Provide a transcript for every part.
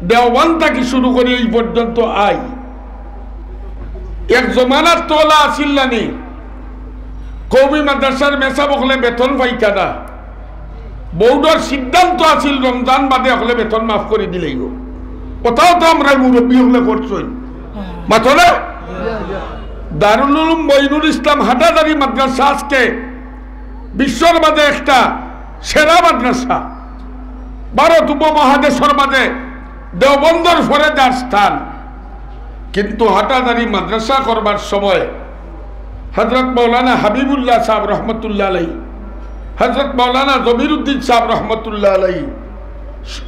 দেওবন্দ থেকে শুরু করে এই পর্যন্ত আই এক জমানার তোলা আসিল নানি কৌমি মাদ্রাসার মেসা বকলে বেতন পাইকানা বৌডর সিদ্ধান্ত আছিল রমজান বাদে হলে বেতন মাফ করে দিলেই কোথাও তো আমরা মুরব্বী হলে করছই মাথলে দারুল উলুম মঈনুল ইসলাম হাটাদারি মাদ্রাসা আজকে বিশ্বর বাদে একটা সেরা মাদ্রাসা ভারত উপমহাদেশের বাদে দেওবন্দর পরে যার স্থান কিন্তু হাটাদারি মাদ্রাসা করবার সময় হযরত মাওলানা হাবিবুল্লাহ সাহেব রহমতুল্লাহ আলাইহি হযরত মাওলানা জমিরউদ্দিন সাহেব রহমতুল্লাহ আলাইহি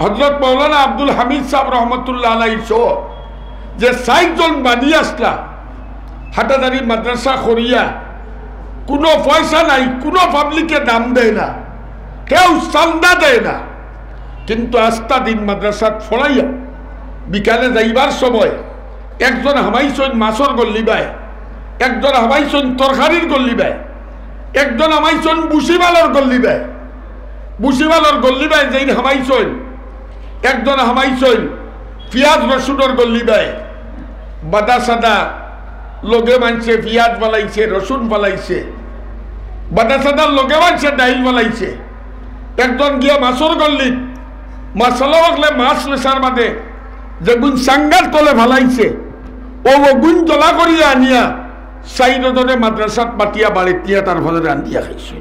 হযরত মাওলানা আব্দুল হামিদ সাহেব রহমতুল্লাহ আলাইহি সহ যে ৬০ জন বানি আসলা হাটাদারি মাদ্রাসা করিয়া কোনো পয়সা নাই, কোনো পাবলিকে দাম দেয় না, কেউ চান্দা দেয় না, কিন্তু আস্থা দিন মাদ্রাসা ফড়াইয়া বিকালে যাইবার সময় একজন হামাইছেন মাছর গল্লি বায়, একজন হামাইছেন তরকারির গল্লি বায়, একজন হামাইছেন বুসিবালর গল্লি বায়, বুসিবালর গল্লি বায় যেই হামাইছেন, একজন হামাইছেন পিঁয়াজ রসুনের গল্লি বায়, বাদা সাদা লগে মানছে পিঁয়াজ বালাইছে, রসুন বালাইছে, বাদা সাদার লগে মানছে ডাইল বালাইছে, একজন গিয়া মাছর গল্লি মশলা বাকলে মাছ মেশার বাদে যে গুণ সাঙ্গার তলে ভালাইছে ও গুণ জলা করিয়া আনিয়া সাইডনে মাদ্রাসাত পাতিয়া বাড়িতিয়া তার ফলে রান্ধিয়া খাইছে।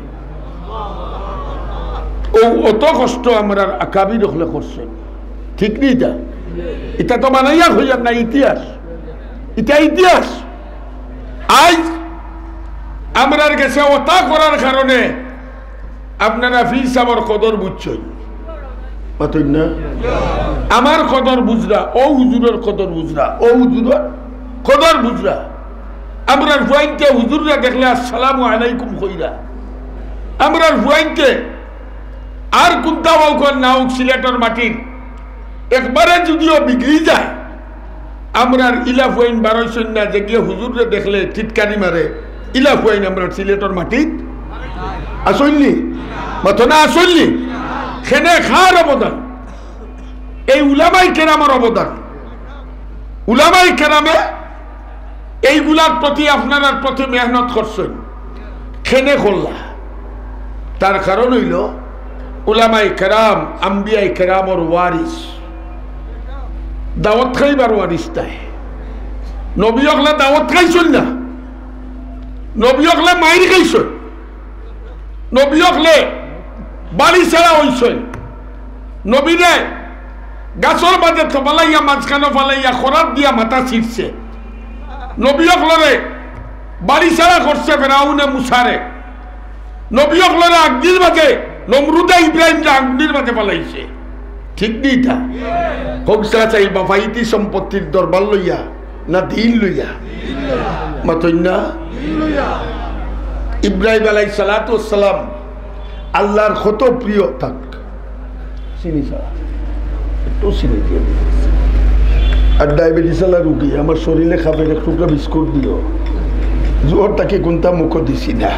ও অত কষ্ট আমরা আকাবি রখলে করছে, ঠিক নেই? এটা তো বানাইয়া হইয়ার না ইতিহাস, এটা ইতিহাস। আজ আমরার কাছে ওটা করার কারণে আপনারা ফির সাবর কদর বুঝছেন না, আমার কদর বুঝরা, ও হুজুরের কদর বুঝরা, ও হুজুরের কদর বুঝরা। আমরার ভুয়াইনকে হুজুররা দেখলে আসসালামু আলাইকুম কইরা, আমরার ভুয়াইনকে আর কুন্তা বাউকর নাও সিলেটের মাটির একবারে যদিও বিগড়ি যায়, আমরার ইলা ভুয়াইন বারোইছেন না যে গিয়ে হুজুররে দেখলে টিটকারি মারে, ইলা ভুয়াইন আমরা সিলেটের মাটির আসইনি মতনা আসইনি। সেনে খার অবদান, এই উলামাই কেরামের অবদান। উলামাই কেরামে এইগুলার প্রতি আপনারা প্রতি মেহনত করছেন, খেনে করলা। তার কারণ হইল উলামাই কেরাম আম্বিয়াই কেরামর ওয়ারিস, দাওয়াত খাইবার ওয়ারিস তাই। নবী হকলে দাওয়াত খাইছেন না, নবী হকলে মাইর খাইছেন, নবী হকলে বাড়ি ছাড়া হইছেন, নবীরে গাছর বাজে থবালাইয়া মাঝখানো ফালাইয়া খরাত দিয়া মাথা ছিটছে, নবী হকলরে বাড়ি ছাড়া করছে ফেরাউনে মুসারে, নবী হকলরে আগ্নির মাঝে নমরুদা ইব্রাহিমরা আগ্নির মাঝে ফালাইছে, ঠিক নেই? তা হোকসা চাই বাফাইতি সম্পত্তির দরবার লইয়া না দিন লইয়া মাতই না। ইব্রাহিম আলাইহিস সালাতু ওয়াস সালাম আল্লাহর কত প্রিয় থাক চিনি ছাড়া একটু চিনি দিয়ে আর ডায়াবেটিস আলা রুগী আমার শরীরে খাবে এক টুকরা বিস্কুট দিও, জোর তাকে কোনটা মুখ দিছি না।